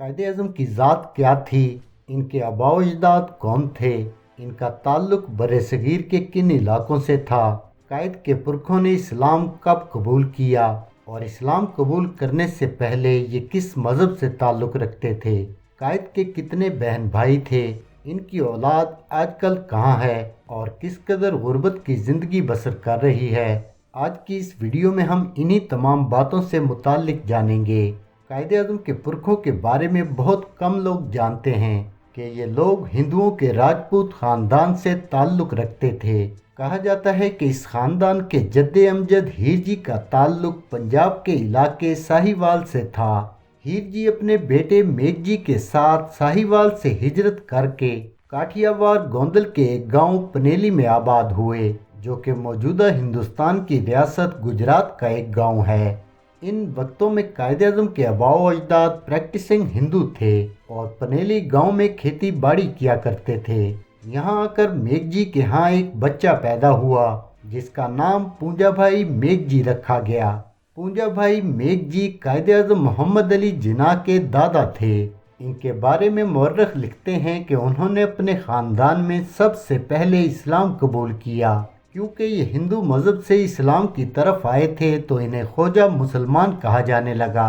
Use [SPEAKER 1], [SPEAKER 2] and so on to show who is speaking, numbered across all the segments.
[SPEAKER 1] कायदे आज़म की ज़ात क्या थी, इनके आबा व अजदाद कौन थे, इनका ताल्लुक बरसगीर के किन इलाकों से था, कायद के पुरखों ने इस्लाम कब कबूल किया और इस्लाम कबूल करने से पहले ये किस मज़हब से ताल्लुक़ रखते थे, कायद के कितने बहन भाई थे, इनकी औलाद आजकल कहाँ है और किस कदर गुर्बत की ज़िंदगी बसर कर रही है। आज की इस वीडियो में हम इन्हीं तमाम बातों से मुताल्लिक जानेंगे। कायदे आज़म के पुरखों के बारे में बहुत कम लोग जानते हैं कि ये लोग हिंदुओं के राजपूत ख़ानदान से ताल्लुक़ रखते थे। कहा जाता है कि इस ख़ानदान के जद्दे अमजद हीर जी का ताल्लुक़ पंजाब के इलाके साहिवाल से था। हीर जी अपने बेटे मेघजी के साथ साहिवाल से हिजरत करके काठियावाड़ गोंदल के एक गांव पनेली में आबाद हुए, जो कि मौजूदा हिंदुस्तान की रियासत गुजरात का एक गांव है। इन वक्तों में कायदे आज़म के आबा व अजदाद प्रैक्टिसिंग हिंदू थे और पनेली गांव में खेती बाड़ी किया करते थे। यहाँ आकर मेघजी के यहाँ एक बच्चा पैदा हुआ जिसका नाम पूंजा भाई मेघजी रखा गया। पूंजा भाई मेघजी कायदे आज़म मोहम्मद अली जिन्ना के दादा थे। इनके बारे में मौर्रख लिखते हैं कि उन्होंने अपने ख़ानदान में सबसे पहले इस्लाम कबूल किया। क्योंकि ये हिंदू मज़हब से इस्लाम की तरफ आए थे तो इन्हें खोजा मुसलमान कहा जाने लगा।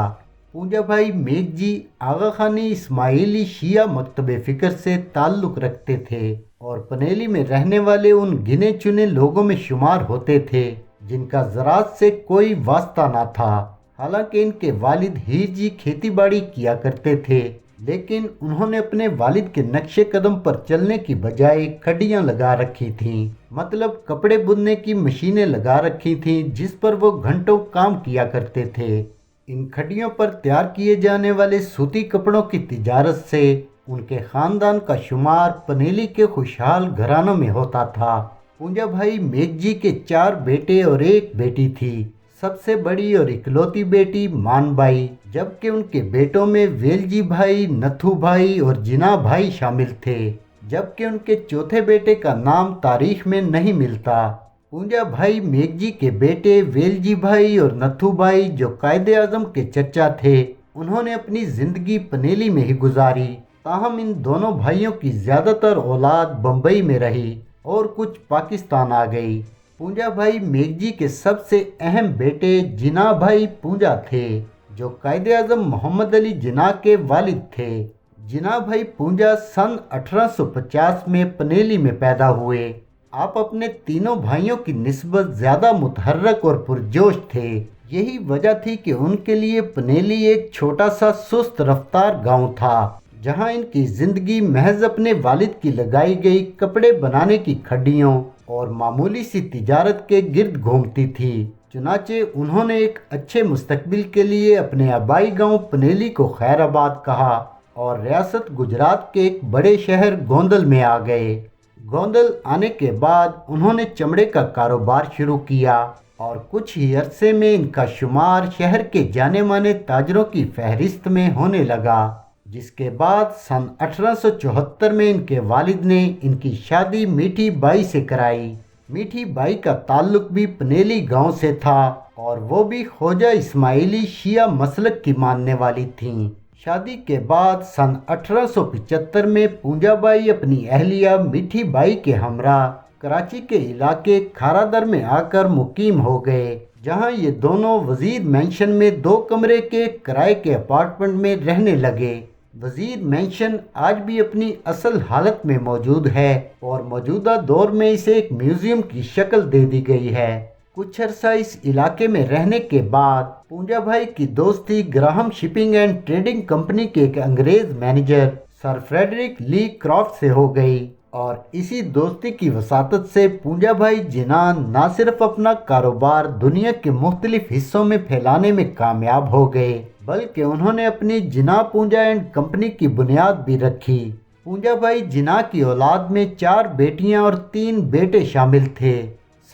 [SPEAKER 1] पूंजा भाई मेघजी आगा खानी इस्माइली शिया मकतब फ़िक्र से ताल्लुक़ रखते थे और पनेली में रहने वाले उन गिने चुने लोगों में शुमार होते थे जिनका ज़राअत से कोई वास्ता ना था। हालांकि इनके वालिद हीर जी खेती बाड़ी किया करते थे, लेकिन उन्होंने अपने वालिद के नक्शे कदम पर चलने की बजाय खड्डियाँ लगा रखी थीं, मतलब कपड़े बुनने की मशीनें लगा रखी थीं जिस पर वो घंटों काम किया करते थे। इन खड्डियों पर तैयार किए जाने वाले सूती कपड़ों की तिजारत से उनके ख़ानदान का शुमार पनेली के खुशहाल घरानों में होता था। पूंजा भाई मेघजी के 4 बेटे और 1 बेटी थी। सबसे बड़ी और इकलौती बेटी मानबाई, जबकि उनके बेटों में वेलजी भाई, नथु भाई और जिना भाई शामिल थे, जबकि उनके चौथे बेटे का नाम तारीख में नहीं मिलता। पूंजा भाई मेघजी के बेटे वेलजी भाई और नथु भाई, जो कायदे आज़म के चचा थे, उन्होंने अपनी ज़िंदगी पनेली में ही गुजारी। ताहम इन दोनों भाइयों की ज़्यादातर औलाद बम्बई में रही और कुछ पाकिस्तान आ गई। पूंजा भाई मेघजी के सबसे अहम बेटे जिना भाई पूंजा थे, जो कायदे आज़म मोहम्मद अली जिन्ना के वालिद थे। जिना भाई पूंजा सन 1850 में पनेली में पैदा हुए। आप अपने तीनों भाइयों की निस्बत ज़्यादा मुतहर्रक और पुरजोश थे। यही वजह थी कि उनके लिए पनेली एक छोटा सा सुस्त रफ्तार गांव था, जहां इनकी ज़िंदगी महज अपने वालिद की लगाई गई कपड़े बनाने की खड्डियों और मामूली सी तिजारत के गिर्द घूमती थी। चुनाचे उन्होंने एक अच्छे मुस्तकबिल के लिए अपने आबाई गांव पनेली को खैराबाद कहा और रियासत गुजरात के एक बड़े शहर गोंदल में आ गए। गोंदल आने के बाद उन्होंने चमड़े का कारोबार शुरू किया और कुछ ही अरसे में इनका शुमार शहर के जाने माने ताजरों की फहरिस्त में होने लगा। जिसके बाद सन 1874 में इनके वालिद ने इनकी शादी मीठी बाई से कराई। मीठी बाई का ताल्लुक भी पनेली गांव से था और वो भी ख्वाजा इस्माइली शिया मसलक की मानने वाली थीं। शादी के बाद सन 1875 में पूंजा बाई अपनी अहलिया मीठी बाई के हमरा कराची के इलाके खारादर में आकर मुकीम हो गए, जहां ये दोनों वजीर मैंशन में 2 कमरे के किराए के अपार्टमेंट में रहने लगे। वजीर मैंशन आज भी अपनी असल हालत में मौजूद है और मौजूदा दौर में इसे एक म्यूजियम की शक्ल दे दी गई है। कुछ अरसा इस इलाके में रहने के बाद पूंजा भाई की दोस्ती Graham shipping and trading company के एक अंग्रेज मैनेजर सर फ्रेडरिक ली क्रॉफ्ट से हो गई और इसी दोस्ती की वसातत से पूंजा भाई जिन्ना न सिर्फ अपना कारोबार दुनिया के मुख्तलिफ हिस्सों में फैलाने में कामयाब हो गए, बल्कि उन्होंने अपनी जिन्ना पूंजा एंड कंपनी की बुनियाद भी रखी। पूंजा भाई जिन्ना की औलाद में 4 बेटियां और 3 बेटे शामिल थे।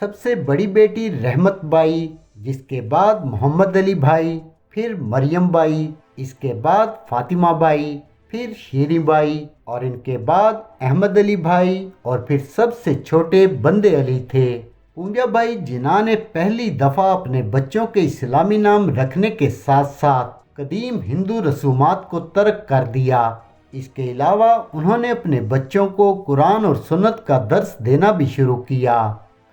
[SPEAKER 1] सबसे बड़ी बेटी रहमत बाई, जिसके बाद मोहम्मद अली भाई, फिर मरियम बाई, इसके बाद फातिमा बाई, फिर शीरी बाई और इनके बाद अहमद अली भाई और फिर सबसे छोटे बंदे अली थे। पूंजा भाई जिन्ना ने पहली दफ़ा अपने बच्चों के इस्लामी नाम रखने के साथ साथ قدیم ہندو رسومات کو ترک کر دیا۔ اس کے علاوہ انہوں نے اپنے بچوں کو قرآن اور سنت کا درس دینا بھی شروع کیا۔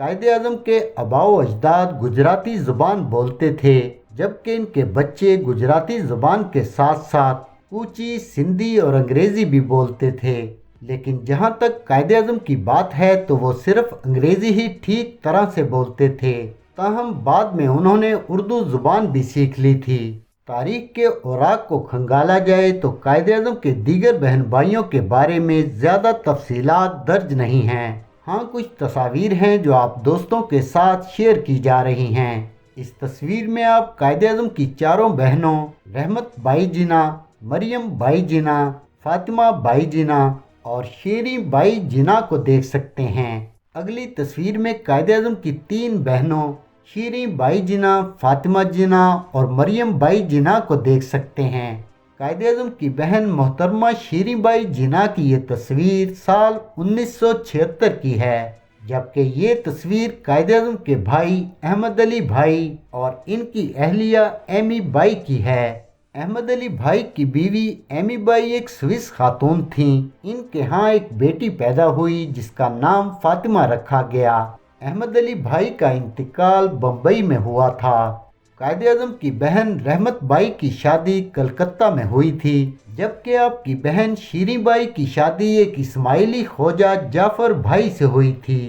[SPEAKER 1] قائد اعظم کے آباء و اجداد گجراتی زبان بولتے تھے، جبکہ ان کے بچے گجراتی زبان کے ساتھ ساتھ کوچی، سندھی اور انگریزی بھی بولتے تھے۔ لیکن جہاں تک قائد اعظم کی بات ہے تو وہ صرف انگریزی ہی ٹھیک طرح سے بولتے تھے، تاہم بعد میں انہوں نے اردو زبان بھی سیکھ لی تھی۔ تاریخ کے اوراق کو کھنگالا جائے تو قائد اعظم کے دیگر بہن بھائیوں کے بارے میں زیادہ تفصیلات درج نہیں ہیں۔ ہاں، کچھ تصاویر ہیں جو آپ دوستوں کے ساتھ شیئر کی جا رہی ہیں۔ اس تصویر میں آپ قائد اعظم کی چاروں بہنوں رحمت بائی جناح، مریم بائی جناح، فاطمہ بائی جناح اور شیریں بائی جناح کو دیکھ سکتے ہیں۔ اگلی تصویر میں قائد اعظم کی 3 بہنوں شیریں بائی جناح، فاطمہ جناح اور مریم بائی جناح کو دیکھ سکتے ہیں۔ قائد اعظم کی بہن محترمہ شیریں بائی جناح کی یہ تصویر سال 1976 کی ہے، جبکہ یہ تصویر قائد اعظم کے بھائی احمد علی بھائی اور ان کی اہلیہ ایمی بائی کی ہے۔ احمد علی بھائی کی بیوی ایمی بائی ایک سوئس خاتون تھیں۔ ان کے ہاں ایک بیٹی پیدا ہوئی جس کا نام فاطمہ رکھا گیا۔ احمد علی بھائی کا انتقال بمبئی میں ہوا تھا۔ قائد اعظم کی بہن رحمت بائی کی شادی کلکتہ میں ہوئی تھی، جبکہ آپ کی بہن شیریں بائی کی شادی ایک اسماعیلی خواجہ جعفر بھائی سے ہوئی تھی۔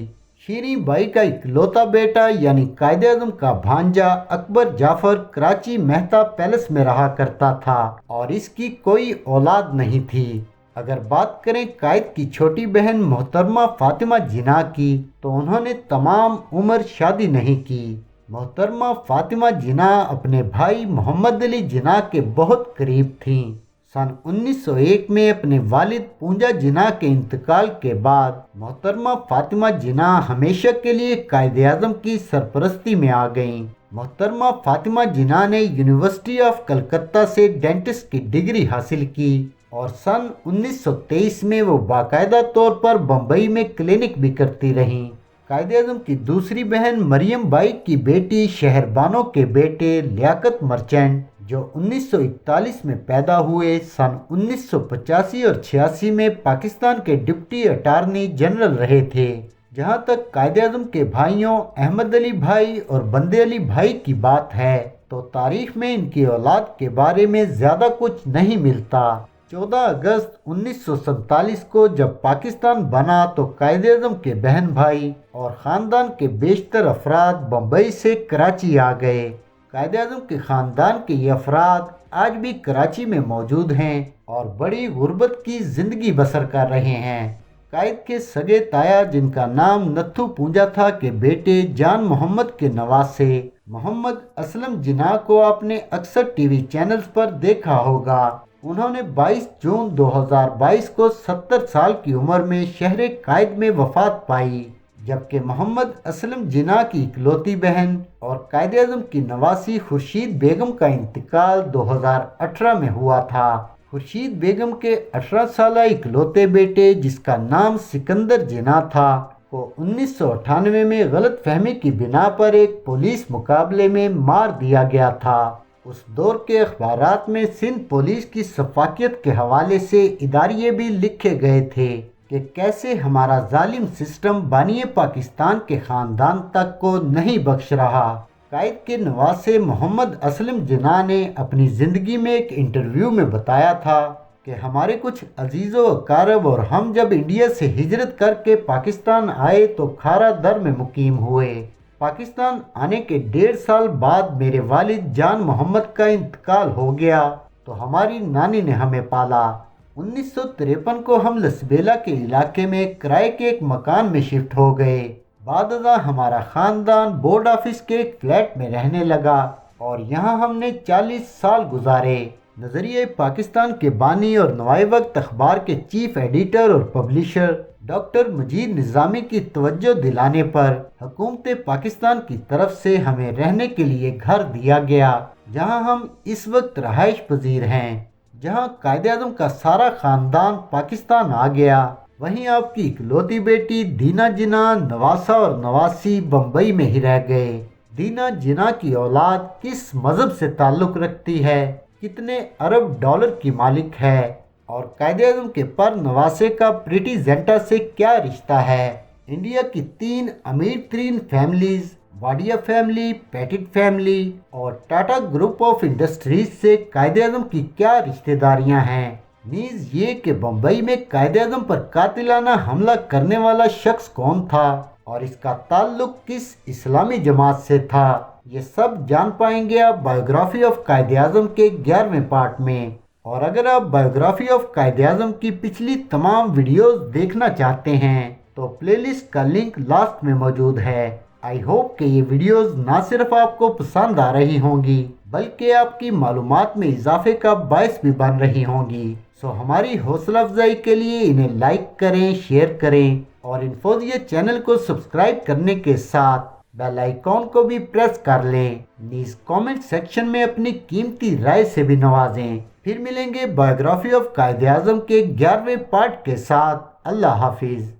[SPEAKER 1] شیریں بائی کا اکلوتا بیٹا یعنی قائد اعظم کا بھانجا اکبر جعفر کراچی مہتا پیلس میں رہا کرتا تھا اور اس کی کوئی اولاد نہیں تھی۔ اگر بات کریں قائد کی چھوٹی بہن محترمہ فاطمہ جناح کی تو انہوں نے تمام عمر شادی نہیں کی۔ محترمہ فاطمہ جناح اپنے بھائی محمد علی جناح کے بہت قریب تھیں۔ سن 1901 میں اپنے والد پونجا جناح کے انتقال کے بعد محترمہ فاطمہ جناح ہمیشہ کے لیے قائد اعظم کی سرپرستی میں آ گئیں۔ محترمہ فاطمہ جناح نے یونیورسٹی آف کلکتہ سے ڈینٹسٹ کی ڈگری حاصل کی اور سن 1923 میں وہ باقاعدہ طور پر بمبئی میں کلینک بھی کرتی رہیں۔ قائد اعظم کی دوسری بہن مریم بائی کی بیٹی شہر بانو کے بیٹے لیاقت مرچنٹ جو 1941 میں پیدا ہوئے، سن 1985 اور 86 میں پاکستان کے ڈپٹی اٹارنی جنرل رہے تھے۔ جہاں تک قائد اعظم کے بھائیوں احمد علی بھائی اور بندے علی بھائی کی بات ہے تو تاریخ میں ان کی اولاد کے بارے میں زیادہ کچھ نہیں ملتا۔ 14 اگست 1947 کو جب پاکستان بنا تو قائد اعظم کے بہن بھائی اور خاندان کے بیشتر افراد بمبئی سے کراچی آ گئے۔ قائد اعظم کے خاندان کے یہ افراد آج بھی کراچی میں موجود ہیں اور بڑی غربت کی زندگی بسر کر رہے ہیں۔ قائد کے سگے تایا جن کا نام نتھو پونجا تھا کے بیٹے جان محمد کے نواسے محمد اسلم جناح کو آپ نے اکثر ٹی وی چینلز پر دیکھا ہوگا۔ انہوں نے 22 جون 2022 کو 70 سال کی عمر میں شہر قائد میں وفات پائی، جبکہ محمد اسلم جناح کی اکلوتی بہن اور قائد اعظم کی نواسی خورشید بیگم کا انتقال 2018 میں ہوا تھا۔ خورشید بیگم کے 18 سالہ اکلوتے بیٹے جس کا نام سکندر جناح تھا کو 1998 میں غلط فہمی کی بنا پر ایک پولیس مقابلے میں مار دیا گیا تھا۔ اس دور کے اخبارات میں سندھ پولیس کی شفافیت کے حوالے سے اداریے بھی لکھے گئے تھے کہ کیسے ہمارا ظالم سسٹم بانی پاکستان کے خاندان تک کو نہیں بخش رہا۔ قائد کے نواسے محمد اسلم جناح نے اپنی زندگی میں ایک انٹرویو میں بتایا تھا کہ ہمارے کچھ عزیز و اقارب اور ہم جب انڈیا سے ہجرت کر کے پاکستان آئے تو کھارا در میں مقیم ہوئے۔ پاکستان آنے کے 1.5 سال بعد میرے والد جان محمد کا انتقال ہو گیا تو ہماری نانی نے ہمیں پالا۔ 1953 کو ہم لسبیلا کے علاقے میں کرائے کے ایک مکان میں شفٹ ہو گئے۔ بعد ازاں ہمارا خاندان بورڈ آفس کے ایک فلیٹ میں رہنے لگا اور یہاں ہم نے 40 سال گزارے۔ نظریہ پاکستان کے بانی اور نوائے وقت اخبار کے چیف ایڈیٹر اور پبلشر ڈاکٹر مجید نظامی کی توجہ دلانے پر حکومت پاکستان کی طرف سے ہمیں رہنے کے لیے گھر دیا گیا، جہاں ہم اس وقت رہائش پذیر ہیں۔ جہاں قائد اعظم کا سارا خاندان پاکستان آ گیا، وہیں آپ کی اکلوتی بیٹی دینا جناح، نواسا اور نواسی بمبئی میں ہی رہ گئے۔ دینا جناح کی اولاد کس مذہب سے تعلق رکھتی ہے कितने अरब डॉलर की मालिक है और कायदे आज़म के पर नवासे का प्रीति जिंटा से क्या रिश्ता है। इंडिया की 3 अमीर तरीन families Wadia family, petit family और टाटा ग्रुप ऑफ इंडस्ट्रीज से कायदे आज़म की क्या रिश्तेदारियां हैं। नीज ये कि बम्बई में कायदे आज़म पर कातिलाना हमला करने वाला शख्स कौन था और इसका ताल्लुक किस इस्लामी जमात से था, ये सब जान पाएंगे आप बायोग्राफी ऑफ कायदे आज़म के 11वें पार्ट में। और अगर आप बायोग्राफी ऑफ कायदे आज़म की पिछली तमाम वीडियोस देखना चाहते हैं तो प्लेलिस्ट का लिंक लास्ट में मौजूद है। आई होप कि ये वीडियोस ना सिर्फ आपको पसंद आ रही होंगी बल्कि आपकी मालूमात में इजाफे का बायस भी बन रही होंगी। सो हमारी हौसला अफजाई के लिए इन्हें लाइक करें, शेयर करें और इन्फोजिया चैनल को सब्सक्राइब करने के साथ बेल आइकॉन को भी प्रेस कर लें। नीज कमेंट सेक्शन में अपनी कीमती राय से भी नवाजें। फिर मिलेंगे बायोग्राफी ऑफ कायदे आज़म के 11वें पार्ट के साथ। अल्लाह हाफिज।